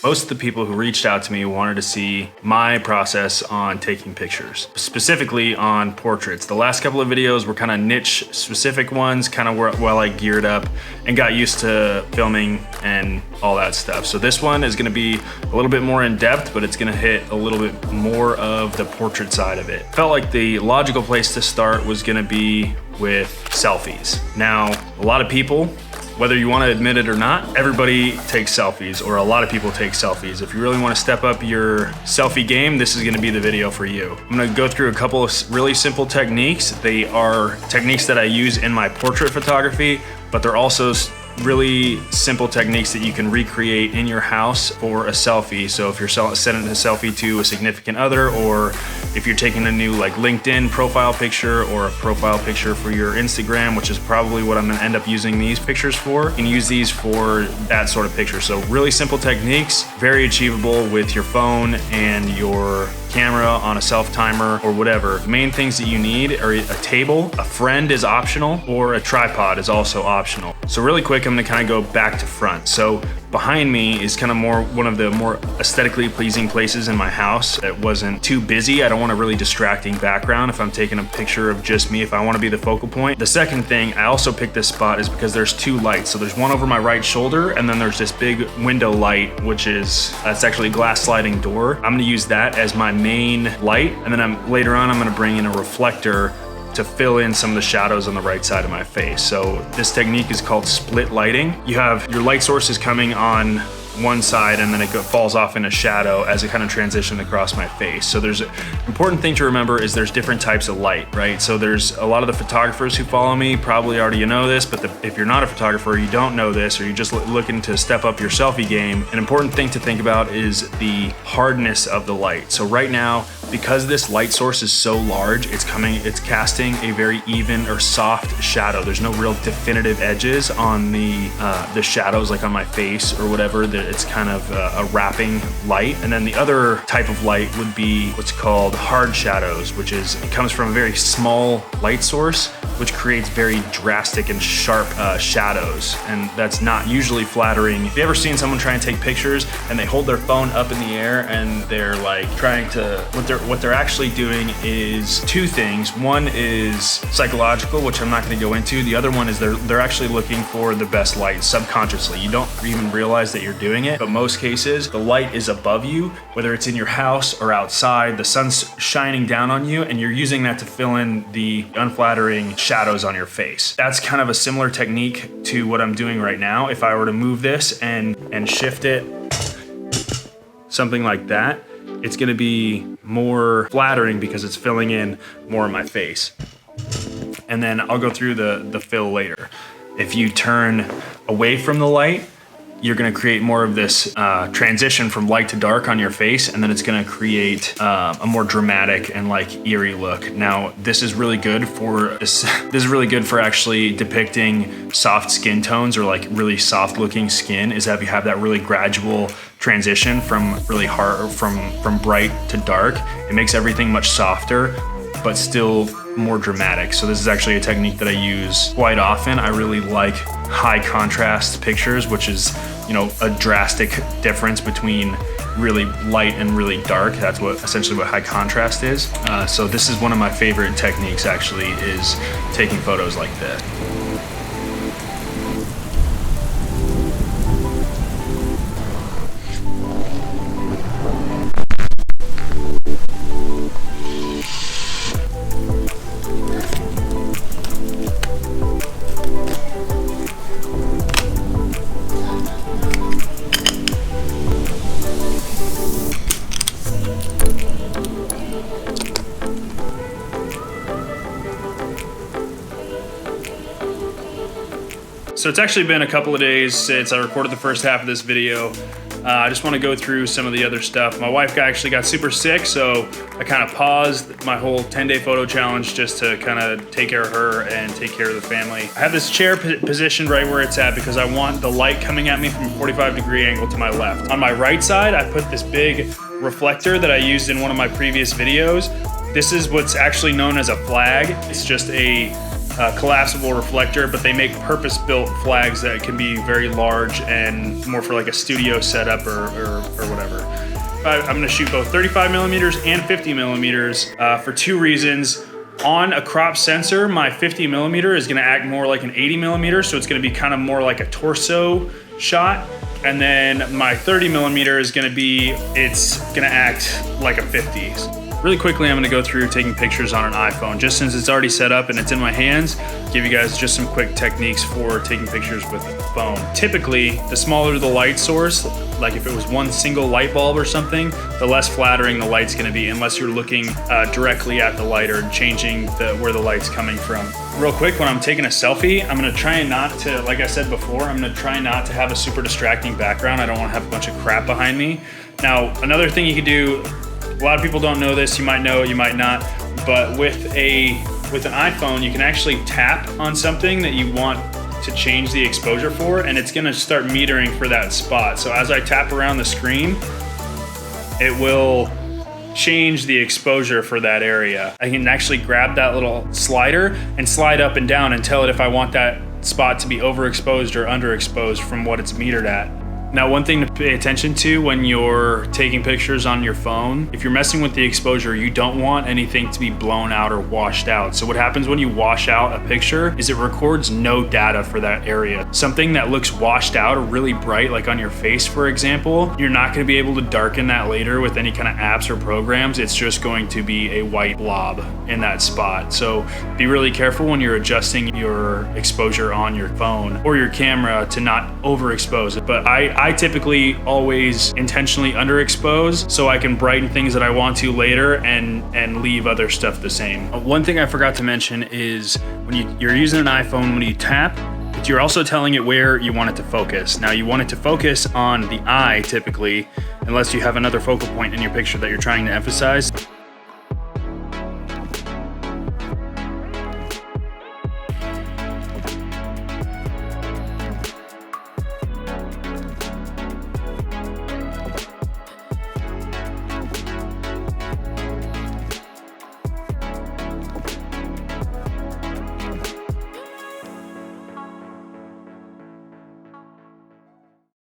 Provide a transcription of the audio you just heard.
Most of the people who reached out to me wanted to see my process on taking pictures, specifically on portraits. The last couple of videos were kind of niche specific ones, kind of while I geared up and got used to filming and all that stuff. So this one is gonna be a little bit more in depth, but it's gonna hit a little bit more of the portrait side of it. Felt like the logical place to start was gonna be with selfies. Now, a lot of people, whether you want to admit it or not, everybody takes selfies, or a lot of people take selfies. If you really want to step up your selfie game, this is going to be the video for you. I'm going to go through a couple of really simple techniques. They are techniques that I use in my portrait photography, but they're also really simple techniques that you can recreate in your house for a selfie. So if you're sending a selfie to a significant other, or if you're taking a new like LinkedIn profile picture or a profile picture for your Instagram, which is probably what I'm gonna end up using these pictures for, you can use these for that sort of picture. So really simple techniques, very achievable with your phone and your camera on a self timer or whatever. The main things that you need are a table, a friend is optional, or a tripod is also optional. So really quick, I'm gonna kind of go back to front. So behind me is kind of one of the more aesthetically pleasing places in my house. It wasn't too busy. I don't want a really distracting background if I'm taking a picture of just me, if I want to be the focal point. The second thing, I also picked this spot is because there's two lights. So there's one over my right shoulder, and then there's this big window light, which is, that's actually a glass sliding door. I'm gonna use that as my main light. And then later on, I'm gonna bring in a reflector to fill in some of the shadows on the right side of my face. So this technique is called split lighting. You have your light sources coming on one side, and then it falls off in a shadow as it kind of transitions across my face. So there's an important thing to remember is there's different types of light, right? So there's a lot of the photographers who follow me probably already know this, but if you're not a photographer, you don't know this, or you're just looking to step up your selfie game, an important thing to think about is the hardness of the light. So right now, because this light source is so large, it's casting a very even or soft shadow. There's no real definitive edges on the shadows, like on my face or whatever. It's kind of a wrapping light. And then the other type of light would be what's called hard shadows, which is, it comes from a very small light source, which creates very drastic and sharp shadows. And that's not usually flattering. Have you ever seen someone try and take pictures and they hold their phone up in the air and they're like trying to, what they're actually doing is two things. One is psychological, which I'm not gonna go into. The other one is they're actually looking for the best light subconsciously. You don't even realize that you're doing it, but most cases, the light is above you, whether it's in your house or outside, the sun's shining down on you, and you're using that to fill in the unflattering shadows on your face. That's kind of a similar technique to what I'm doing right now. If I were to move this and shift it, something like that, it's gonna be more flattering because it's filling in more of my face. And then I'll go through the fill later. If you turn away from the light, you're gonna create more of this transition from light to dark on your face, and then it's gonna create a more dramatic and like eerie look. Now, this is really good for actually depicting soft skin tones, or like really soft looking skin, is that you have that really gradual transition from really hard, from bright to dark. It makes everything much softer, but still more dramatic. So this is actually a technique that I use quite often. I really like high contrast pictures, which is, you know, a drastic difference between really light and really dark. That's essentially what high contrast is. So this is one of my favorite techniques actually, is taking photos like this. So it's actually been a couple of days since I recorded the first half of this video. I just want to go through some of the other stuff. My wife actually got super sick, so I kind of paused my whole 10-day photo challenge just to kind of take care of her and take care of the family. I have this chair positioned right where it's at because I want the light coming at me from a 45-degree angle to my left. On my right side, I put this big reflector that I used in one of my previous videos. This is what's actually known as a flag. It's just a collapsible reflector, but they make purpose-built flags that can be very large and more for like a studio setup or whatever. I'm gonna shoot both 35 millimeters and 50 millimeters for two reasons. On a crop sensor, my 50 millimeter is gonna act more like an 80 millimeter, so it's gonna be kind of more like a torso shot. And then my 30 millimeter is gonna act like a 50. Really quickly, I'm gonna go through taking pictures on an iPhone, just since it's already set up and it's in my hands, give you guys just some quick techniques for taking pictures with a phone. Typically, the smaller the light source, like if it was one single light bulb or something, the less flattering the light's gonna be, unless you're looking directly at the light or changing where the light's coming from. Real quick, when I'm taking a selfie, I'm gonna try not to, like I said before, I'm gonna try not to have a super distracting background. I don't wanna have a bunch of crap behind me. Now, another thing you could do, a lot of people don't know this, you might know, you might not, but with an iPhone, you can actually tap on something that you want to change the exposure for, and it's gonna start metering for that spot. So as I tap around the screen, it will change the exposure for that area. I can actually grab that little slider and slide up and down and tell it if I want that spot to be overexposed or underexposed from what it's metered at. Now, one thing to pay attention to when you're taking pictures on your phone, if you're messing with the exposure, you don't want anything to be blown out or washed out. So what happens when you wash out a picture is it records no data for that area. Something that looks washed out or really bright, like on your face, for example, you're not gonna be able to darken that later with any kind of apps or programs. It's just going to be a white blob in that spot. So be really careful when you're adjusting your exposure on your phone or your camera to not overexpose it. But I typically always intentionally underexpose so I can brighten things that I want to later and leave other stuff the same. One thing I forgot to mention is when you're using an iPhone, when you tap, you're also telling it where you want it to focus. Now, you want it to focus on the eye typically, unless you have another focal point in your picture that you're trying to emphasize.